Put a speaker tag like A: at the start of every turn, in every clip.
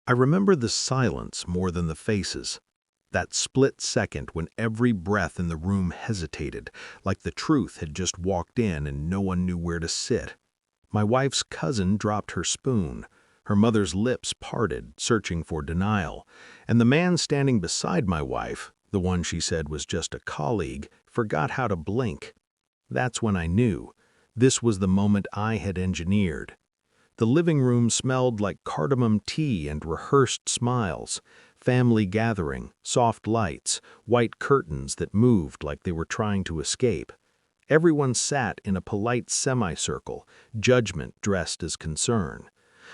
A: I remember the silence more than the faces. That split second when every breath in the room hesitated, like the truth had just walked in and no one knew where to sit. My wife's cousin dropped her spoon. Her mother's lips parted, searching for denial. And the man standing beside my wife, the one she said was just a colleague, forgot how to blink. That's when I knew. This was the moment I had engineered. The living room smelled like cardamom tea and rehearsed smiles, family gathering, soft lights, white curtains that moved like they were trying to escape. Everyone sat in a polite semicircle, judgment dressed as concern.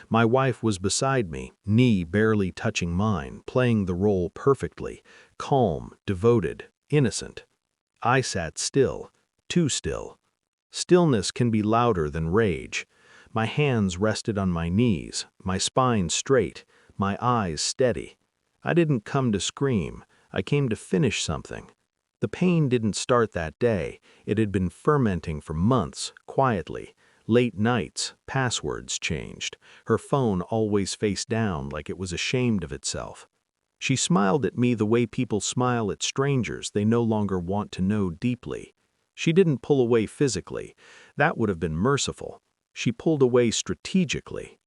A: My wife was beside me, knee barely touching mine, playing the role perfectly, calm, devoted, innocent. I sat still, too still. Stillness can be louder than rage. My hands rested on my knees, my spine straight, my eyes steady. I didn't come to scream, I came to finish something. The pain didn't start that day, it had been fermenting for months, quietly. Late nights, passwords changed, her phone always face down like it was ashamed of itself. She smiled at me the way people smile at strangers they no longer want to know deeply. She didn't pull away physically, that would have been merciful. She pulled away strategically.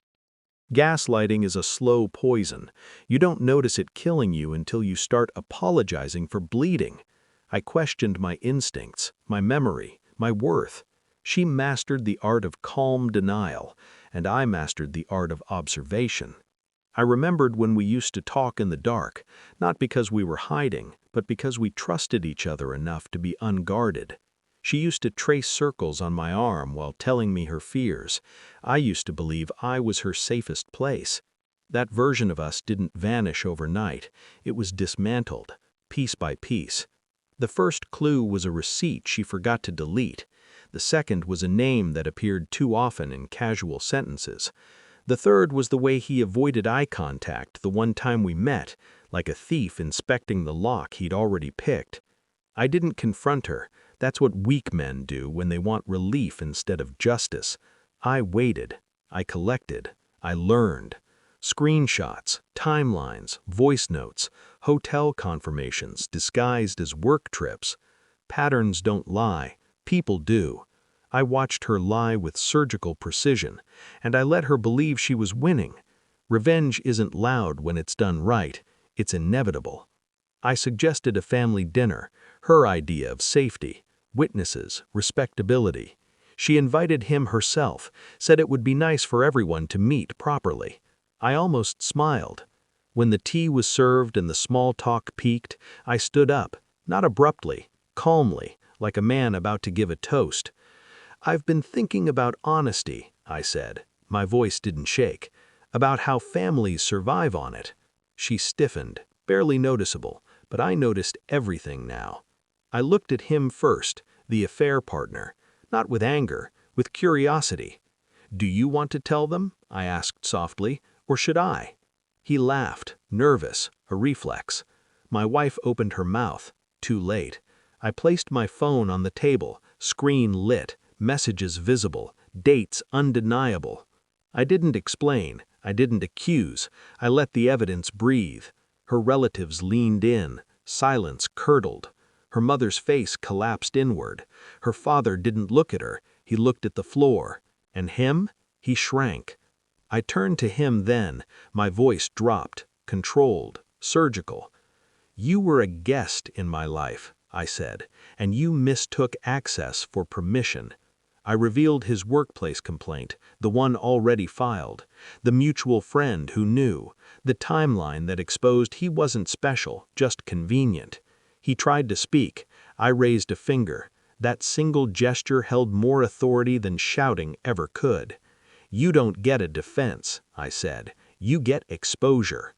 A: Gaslighting is a slow poison. You don't notice it killing you until you start apologizing for bleeding. I questioned my instincts, my memory, my worth. She mastered the art of calm denial, and I mastered the art of observation. I remembered when we used to talk in the dark, not because we were hiding, but because we trusted each other enough to be unguarded. She used to trace circles on my arm while telling me her fears. I used to believe I was her safest place. That version of us didn't vanish overnight. It was dismantled, piece by piece. The first clue was a receipt she forgot to delete. The second was a name that appeared too often in casual sentences. The third was the way he avoided eye contact the one time we met, like a thief inspecting the lock he'd already picked. I didn't confront her. That's what weak men do when they want relief instead of justice. I waited. I collected. I learned. Screenshots, timelines, voice notes, hotel confirmations disguised as work trips. Patterns don't lie. People do. I watched her lie with surgical precision, and I let her believe she was winning. Revenge isn't loud when it's done right. It's inevitable. I suggested a family dinner, her idea of safety, witnesses, respectability. She invited him herself, said it would be nice for everyone to meet properly. I almost smiled. When the tea was served and the small talk peaked, I stood up, not abruptly, calmly, like a man about to give a toast. "I've been thinking about honesty," I said. My voice didn't shake. "About how families survive on it." She stiffened, barely noticeable, but I noticed everything now. I looked at him first, the affair partner, not with anger, with curiosity. "Do you want to tell them?" I asked softly, "or should I?" He laughed, nervous, a reflex. My wife opened her mouth, too late. I placed my phone on the table, screen lit, messages visible, dates undeniable. I didn't explain, I didn't accuse, I let the evidence breathe. Her relatives leaned in, silence curdled. Her mother's face collapsed inward. Her father didn't look at her, he looked at the floor. And him? He shrank. I turned to him then, my voice dropped, controlled, surgical. "You were a guest in my life," I said, "and you mistook access for permission." I revealed his workplace complaint, the one already filed, the mutual friend who knew, the timeline that exposed he wasn't special, just convenient. He tried to speak. I raised a finger. That single gesture held more authority than shouting ever could. "You don't get a defense," I said. "You get exposure."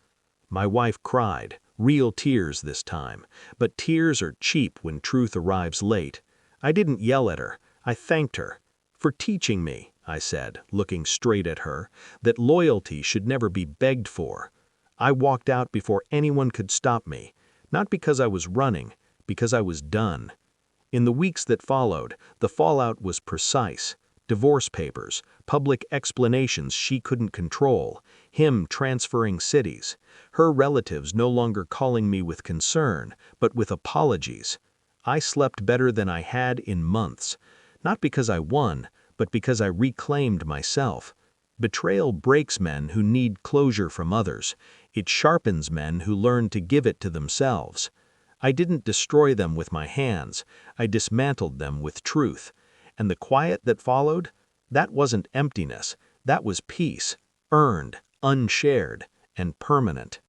A: My wife cried, real tears this time, but tears are cheap when truth arrives late. I didn't yell at her. I thanked her. "For teaching me," I said, looking straight at her, "that loyalty should never be begged for." I walked out before anyone could stop me, not because I was running, because I was done. In the weeks that followed, the fallout was precise. Divorce papers, public explanations she couldn't control, him transferring cities, her relatives no longer calling me with concern, but with apologies. I slept better than I had in months, not because I won, but because I reclaimed myself. Betrayal breaks men who need closure from others. It sharpens men who learn to give it to themselves. I didn't destroy them with my hands, I dismantled them with truth. And the quiet that followed? That wasn't emptiness, that was peace, earned, unshared, and permanent.